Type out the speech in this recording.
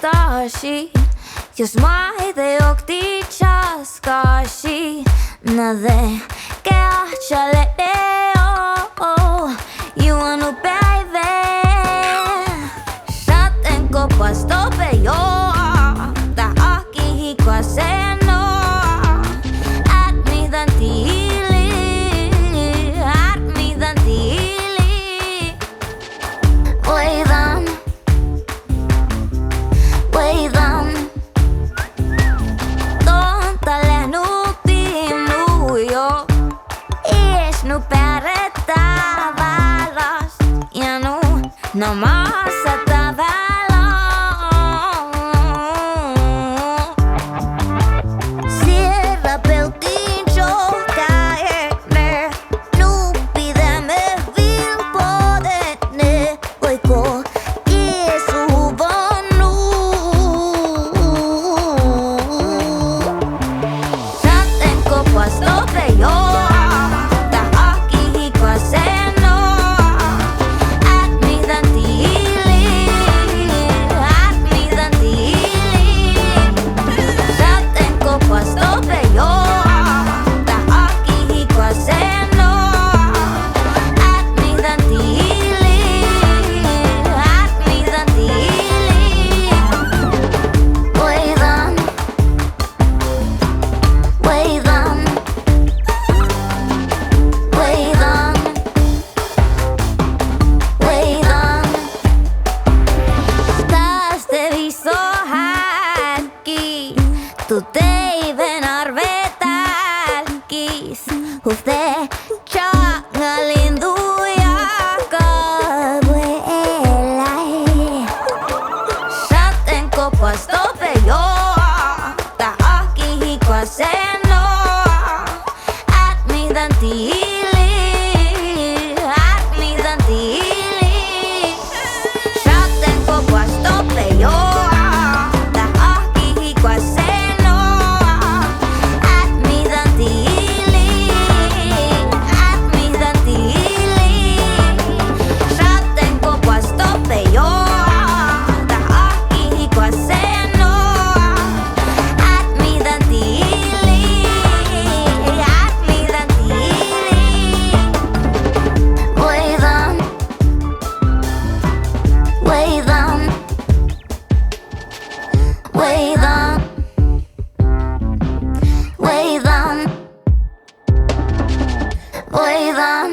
tashi, jos maite okti chaskashi, nade keachale oh, juonu päivä, saten kopas tope joo, ta ahki hikaseen no, ärmitän tiili, voidaan, tontalle nu pinu jo, ies nu pärjätää väläst ja no maassa tavallaan. Siellä peltiin johtajenne, nu pidämme vilpodenne, voiko Jeesu vannu? Saten kopas tope joo. Tu teiven arvetälkis, huste linduja kavueläi. Saten kopas tope joo, ta ahki hikaseen no, ärmitän tiili, saten kopas tope joo. Voidaan